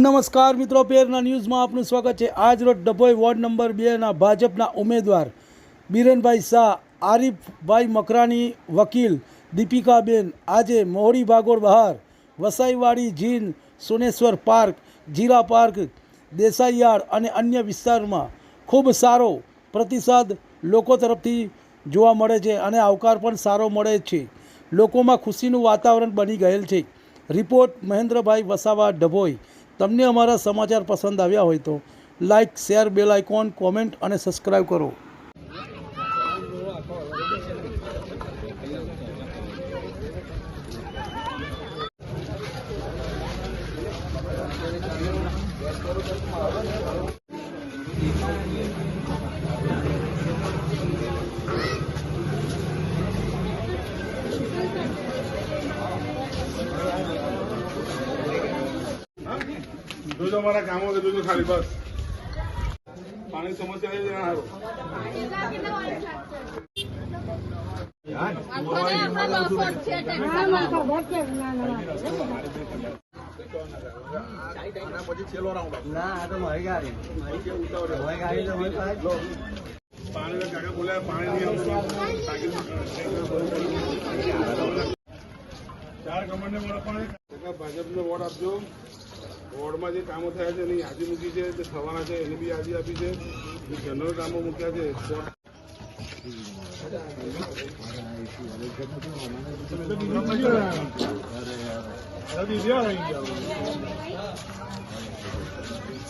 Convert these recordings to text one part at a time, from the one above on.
નમસ્કાર મિત્રો, પેરના ન્યૂઝમાં આપનું સ્વાગત છે। આજ રોજ ડભોઈ વોર્ડ નંબર 2ના ભાજપના ઉમેદવાર બિરેનભાઈ શાહ, આરીફભાઈ મકરાણી, વકીલ દીપિકાબેન આજે મોહડી ભાગોળ બહાર વસાઈવાડી જીન, સોનેશ્વર પાર્ક, જીરા પાર્ક, દેસાઈયાર્ડ અને અન્ય વિસ્તારમાં ખૂબ સારો પ્રતિસાદ લોકો તરફથી જોવા મળે છે અને આવકાર પણ સારો મળે છે। લોકોમાં ખુશીનું વાતાવરણ બની ગયેલ છે। રિપોર્ટ મહેન્દ્રભાઈ વસાવા, ડભોઈ। તમને અમારા સમાચાર પસંદ આવ્યા હોય તો like, share, bell icon, comment અને સબસ્ક્રાઈબ કરો। जो हमारा काम हो गया खाली बस पानी समस्या है जरा पानी का क्या बोला पानी नहीं 4 कमर ने बोला पानी भाजप ने वोट आपजो વોર્ડમાં જે કામો થયા છે એની યાદી મૂકી છે, તે થવાના છે એની બી યાદી આપી છે। જે જનરલ કામો મૂક્યા છે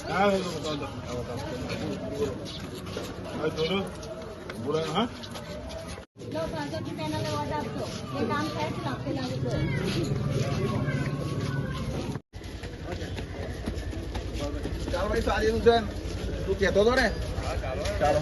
હા ચાલો ભાઈ સારી નું છે તું કહેતો હતો ને ચાલો ચાલો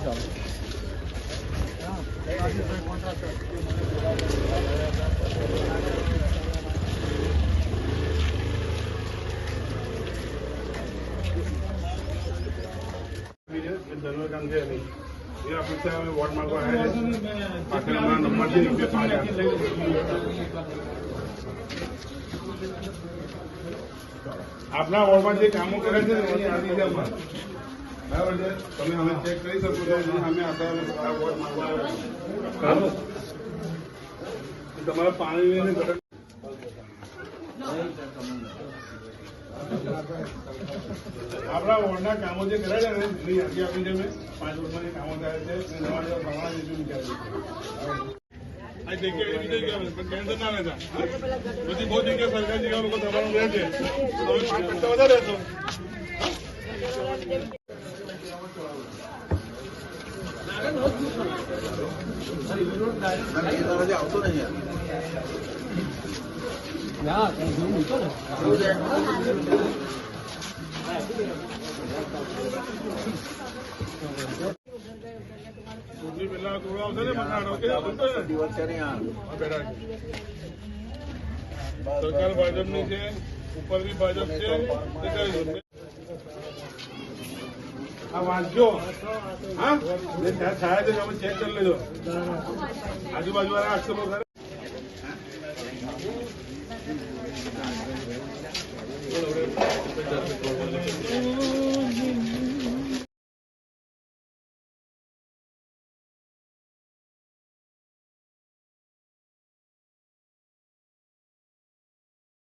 જનરલ કામ છે એ અપેક્ષા અમે વોટ માંગવા આવ્યા છે। પાછળ અમારા નંબર છે 125 આપના વોર્ડમાં જે કામો કરે છે એની યાદી છે અમારે બરાબર છે। તમે અમે ચેક કરી શકો છો અમે આપણા વોટ માંગવા આવ્યા તમારા પાણી ગટર આપણા વોર્ડના કામો જે કર્યા છે ને એની યાદી આપી છે મેં 5 વર્ષમાં જે કામો થયા છે નવા નવા પ્રમાણ જેટલું નીકળ્યું આ જગ્યાએ એવી જગ્યા ટેન્શન ના લેતા બધી બહુ જગ્યાએ સરકારી જગ્યા લોકો દબાણ રહે છે તમે 5% વધારે રહેશો આવતો નહીં ચૂંટણી પહેલા થોડું આવશે ને મકાન સરકાર ભાજપની છે, ઉપર બી ભાજપ છે। આ વાંચજો હા છાયા છે તમે ચેક કરી લેજો આજુબાજુ વાળા આક્ષેપો કરે